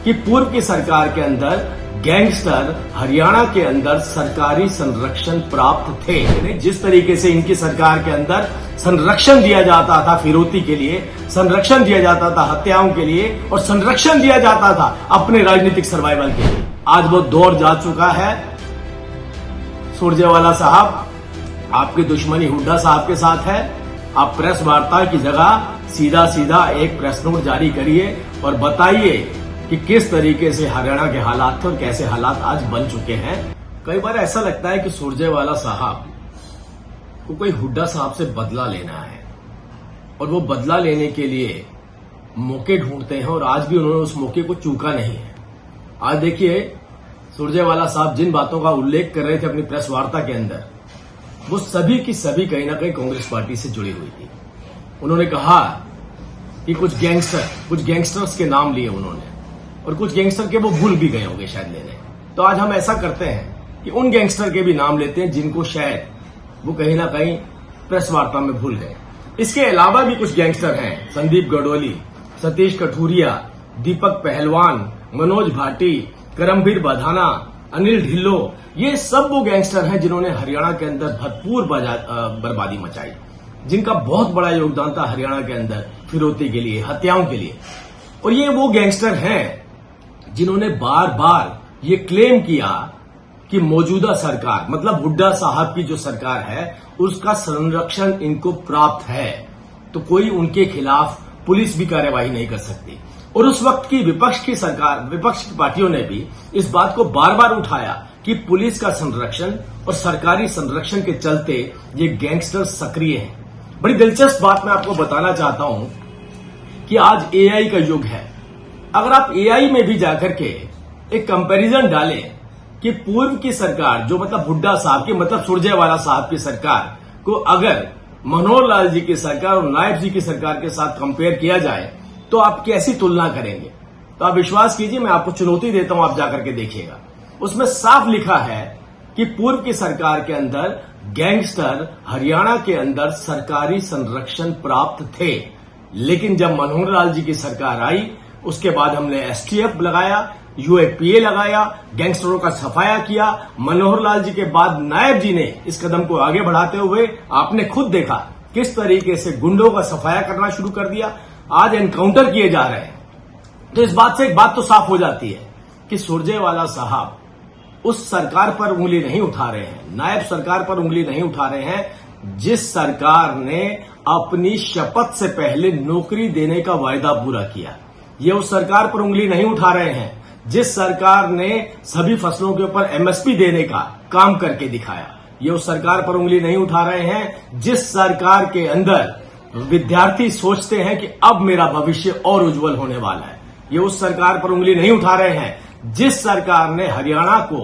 कि पूर्व की सरकार के अंदर गैंगस्टर हरियाणा के अंदर सरकारी संरक्षण प्राप्त थे। जिस तरीके से इनकी सरकार के अंदर संरक्षण दिया जाता था फिरौती के लिए, संरक्षण दिया जाता था हत्याओं के लिए और संरक्षण दिया जाता था अपने राजनीतिक सर्वाइवल के लिए, आज वो दौर जा चुका है। सुरजेवाला साहब, आपकी दुश्मनी हुड्डा साहब के साथ है। आप प्रेस वार्ता की जगह सीधा सीधा एक प्रेस नोट जारी करिए और बताइए कि किस तरीके से हरियाणा के हालात थे और कैसे हालात आज बन चुके हैं। कई बार ऐसा लगता है कि सुरजेवाला साहब को कोई हुड्डा साहब से बदला लेना है और वो बदला लेने के लिए मौके ढूंढते हैं और आज भी उन्होंने उस मौके को चूका नहीं है। आज देखिए, सुरजेवाला साहब जिन बातों का उल्लेख कर रहे थे अपनी प्रेस वार्ता के अंदर, वो सभी की सभी कहीं ना कहीं कांग्रेस पार्टी से जुड़ी हुई थी। उन्होंने कहा कि कुछ गैंगस्टर्स के नाम लिए उन्होंने और कुछ गैंगस्टर के वो भूल भी गए होंगे शायद लेने। तो आज हम ऐसा करते हैं कि उन गैंगस्टर के भी नाम लेते हैं जिनको शायद वो कहीं ना कहीं प्रेस वार्ता में भूल गए। इसके अलावा भी कुछ गैंगस्टर हैं, संदीप गडोली, सतीश कठूरिया, दीपक पहलवान, मनोज भाटी, करमवीर बधाना, अनिल ढिल्लो, ये सब वो गैंगस्टर हैं जिन्होंने हरियाणा के अंदर भरपूर बर्बादी मचाई, जिनका बहुत बड़ा योगदान था हरियाणा के अंदर फिरौती के लिए, हत्याओं के लिए। और ये वो गैंगस्टर हैं जिन्होंने बार बार ये क्लेम किया कि मौजूदा सरकार, मतलब हुड्डा साहब की जो सरकार है, उसका संरक्षण इनको प्राप्त है, तो कोई उनके खिलाफ पुलिस भी कार्यवाही नहीं कर सकती। और उस वक्त की विपक्ष की पार्टियों ने भी इस बात को बार बार उठाया कि पुलिस का संरक्षण और सरकारी संरक्षण के चलते ये गैंगस्टर सक्रिय हैं। बड़ी दिलचस्प बात मैं आपको बताना चाहता हूं कि आज एआई का युग है। अगर आप एआई में भी जाकर के एक कंपैरिजन डालें कि पूर्व की सरकार, जो मतलब हुड्डा साहब की, मतलब सुरजेवाला साहब की सरकार को अगर मनोहर लाल जी की सरकार और नायब जी की सरकार के साथ कंपेयर किया जाए तो आप कैसी तुलना करेंगे? तो आप विश्वास कीजिए, मैं आपको चुनौती देता हूं, आप जाकर के देखिएगा। उसमें साफ लिखा है कि पूर्व की सरकार के अंदर गैंगस्टर हरियाणा के अंदर सरकारी संरक्षण प्राप्त थे, लेकिन जब मनोहर लाल जी की सरकार आई उसके बाद हमने एसटीएफ लगाया, यूएपीए लगाया, गैंगस्टरों का सफाया किया। मनोहर लाल जी के बाद नायब जी ने इस कदम को आगे बढ़ाते हुए आपने खुद देखा किस तरीके से गुंडों का सफाया करना शुरू कर दिया, आज एनकाउंटर किए जा रहे हैं। तो इस बात से एक बात तो साफ हो जाती है कि सुरजेवाला साहब उस सरकार पर उंगली नहीं उठा रहे हैं, नायब सरकार पर उंगली नहीं उठा रहे हैं जिस सरकार ने अपनी शपथ से पहले नौकरी देने का वायदा पूरा किया। ये उस सरकार पर उंगली नहीं उठा रहे हैं जिस सरकार ने सभी फसलों के ऊपर एमएसपी देने का काम करके दिखाया। ये उस सरकार पर उंगली नहीं उठा रहे हैं जिस सरकार के अंदर विद्यार्थी सोचते हैं कि अब मेरा भविष्य और उज्जवल होने वाला है। ये उस सरकार पर उंगली नहीं उठा रहे हैं जिस सरकार ने हरियाणा को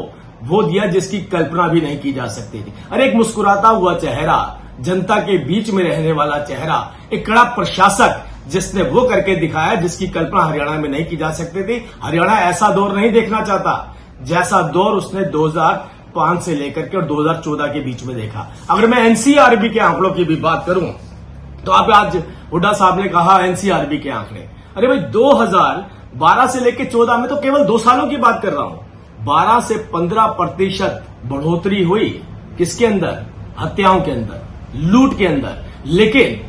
वो दिया जिसकी कल्पना भी नहीं की जा सकती थी। अरे एक मुस्कुराता हुआ चेहरा, जनता के बीच में रहने वाला चेहरा, एक कड़ा प्रशासक जिसने वो करके दिखाया जिसकी कल्पना हरियाणा में नहीं की जा सकती थी। हरियाणा ऐसा दौर नहीं देखना चाहता जैसा दौर उसने 2005 से लेकर के और 2014 के बीच में देखा। अगर मैं एनसीआरबी के आंकड़ों की भी बात करूं तो आप आज हुड्डा साहब ने कहा एनसीआरबी के आंकड़े, अरे भाई 2012 से लेकर 14 में तो केवल 2 सालों की बात कर रहा हूं, 12 से 15% बढ़ोतरी हुई। किसके अंदर? हत्याओं के अंदर, लूट के अंदर। लेकिन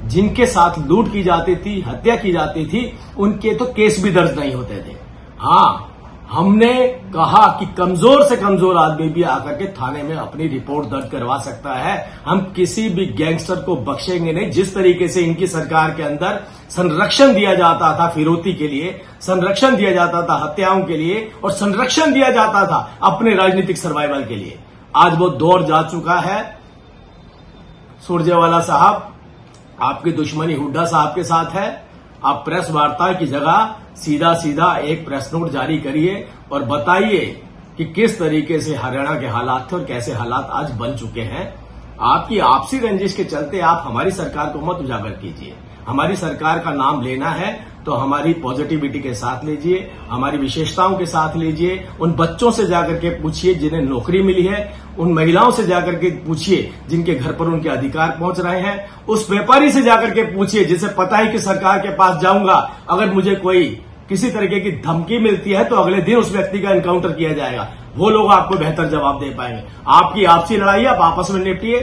जिनके साथ लूट की जाती थी, हत्या की जाती थी, उनके तो केस भी दर्ज नहीं होते थे। हाँ, हमने कहा कि कमजोर से कमजोर आदमी भी आकर के थाने में अपनी रिपोर्ट दर्ज करवा सकता है। हम किसी भी गैंगस्टर को बख्शेंगे नहीं। जिस तरीके से इनकी सरकार के अंदर संरक्षण दिया जाता था फिरौती के लिए, संरक्षण दिया जाता था हत्याओं के लिए और संरक्षण दिया जाता था अपने राजनीतिक सर्वाइवल के लिए, आज वो दौर जा चुका है। सुरजेवाला साहब, आपकी दुश्मनी हुड्डा साहब के साथ है। आप प्रेस वार्ता की जगह सीधा सीधा एक प्रेस नोट जारी करिए और बताइए कि किस तरीके से हरियाणा के हालात थे और कैसे हालात आज बन चुके हैं। आपकी आपसी रंजिश के चलते आप हमारी सरकार को मत उजागर कीजिए। हमारी सरकार का नाम लेना है तो हमारी पॉजिटिविटी के साथ लीजिए, हमारी विशेषताओं के साथ लीजिए। उन बच्चों से जाकर के पूछिए जिन्हें नौकरी मिली है, उन महिलाओं से जाकर के पूछिए जिनके घर पर उनके अधिकार पहुंच रहे हैं, उस व्यापारी से जाकर के पूछिए जिसे पता है कि सरकार के पास जाऊंगा अगर मुझे कोई किसी तरीके की धमकी मिलती है तो अगले दिन उस व्यक्ति का एनकाउंटर किया जाएगा। वो लोग आपको बेहतर जवाब दे पाएंगे। आपकी आपसी लड़ाई आप आपस में निपटिए।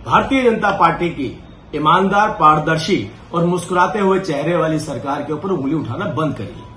भारतीय जनता पार्टी की ईमानदार, पारदर्शी और मुस्कुराते हुए चेहरे वाली सरकार के ऊपर उंगली उठाना बंद करिए।